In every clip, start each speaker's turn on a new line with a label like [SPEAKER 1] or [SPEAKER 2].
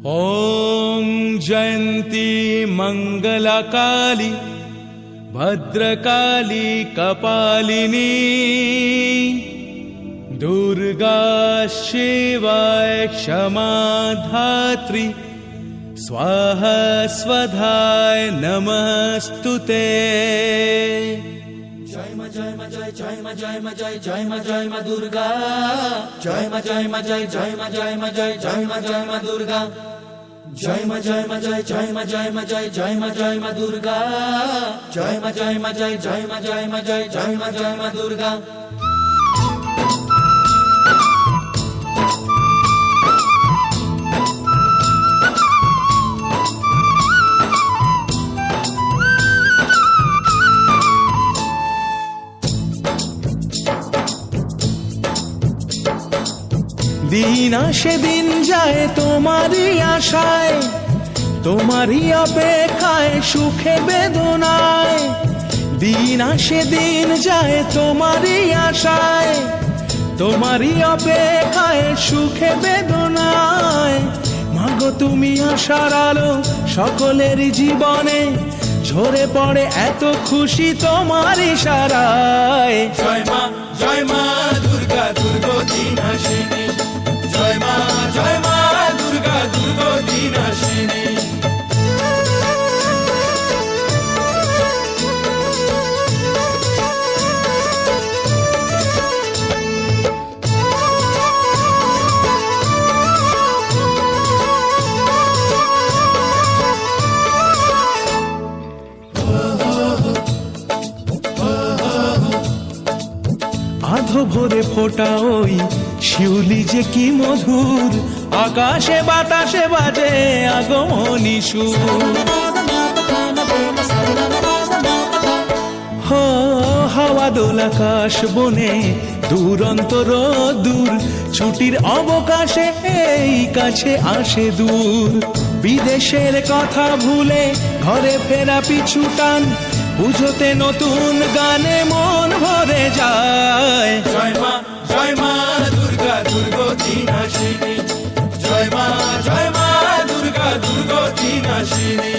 [SPEAKER 1] ॐ जयन्ती मङ्गलकाली भद्रकाली कपालिनी दुर्गा शिवाय क्षमा धात्री स्वाहा स्वधाय नमस्तुते।
[SPEAKER 2] जय मा जय मा जय जय मा जय मा जय जय मा जय मा दुर्गा जय मा जय मा जय जय मा जय मा जय जय मा दुर्गा जय मा जय मा जय जय मा जय मा जय जय मा दुर्गा जय मा जय मा जय जय मा जय जय मा दुर्गा।
[SPEAKER 1] दिन आसे दिन जाए तुम्हारी आशाय तुम्हारी अपेक्षाय सुखे बेदनाय दिन आसे दिन जाए तुम्हारी आशाय तुम्हारी अपेक्षाय सुखे बेदनाय मागो तुमी आशार आलो सकलेर जीवने झरे पड़े एत खुशी तुम्हार इशाराय।
[SPEAKER 2] जय मा दुर्गा दुर्गति नाशिनी जय मा दुर्गा दुर्गति नाशिनी।
[SPEAKER 1] आधो भोरे फोटा ओई शिउली जे की मधुर आकाशे बाताशे बाजे आगमनी सुर हो हावा दोल आकाश बने दूरंत दूर छुटिर अवकाशे এই কাছে আসে দূর বিদেশের কথা ভুলে ঘরে ফেরা পিছু টান পুজোতে নতুন গানে মন ভরে যায়।
[SPEAKER 2] জয় মা দুর্গা দুর্গতি নাশিনী জয় মা দুর্গা দুর্গতি নাশিনী।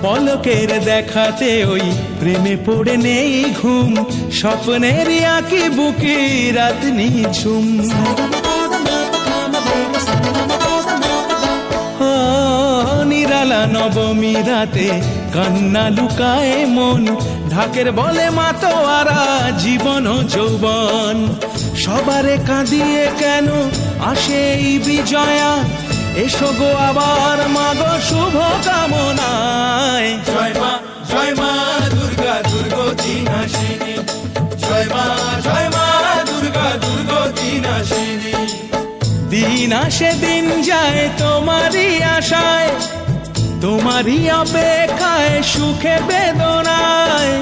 [SPEAKER 1] পলকের দেখাতে ওই প্রেমে পড়ে নেই ঘুম স্বপ্নের আঁকি বুকে রাত নিঝুম নিরালা নবমী রাতে কান্না লুকায় মন ঢাকের বলে মাতোয়ারা জীবন যৌবন সবারে কাঁদিয়ে কেন আসে এই বিজয়া এসো গো আবার মাগো শুভ কামনায়।
[SPEAKER 2] জয় মা দুর্গা দুর্গতি নাশিনী জয় মা দুর্গা দুর্গতি নাশিনী।
[SPEAKER 1] দিন আসে দিন যায় তোমারই আশায় তোমারই অপেক্ষায় সুখে বেদনায়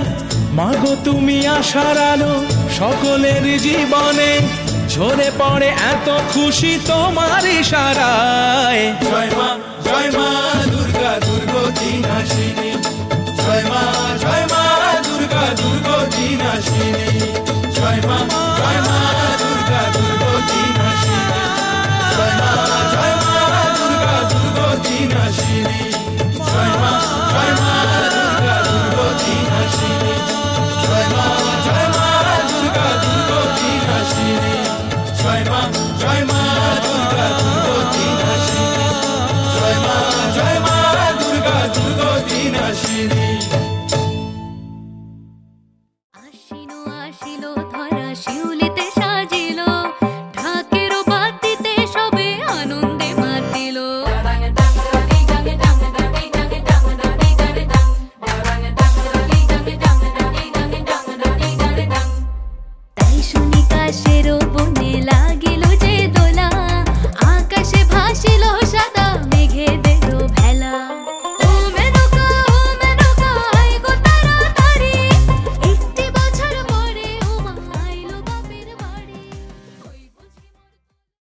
[SPEAKER 1] মাগো তুমি আশার আলো সকলের জীবনে ঝরে পড়ে এত খুশি তোমার ইশারায়।
[SPEAKER 2] জয় মা দুর্গা দুর্গতি নাশিনী জয় মা দুর্গা দুর্গতি নাশিনী জয় মা দুর্গা দুর্গতি নাশিনী জয় মা দুর্গা দুর্গতি নাশিনী জয় মা দুর্গা দুর্গতি নাশিনী জয় মা দুর্গা দুর্গতি নাশিনী জয় মা দুর্গা দুর্গতি নাশিনী জয় মা দুর্গা দুর্গতি নাশিনী।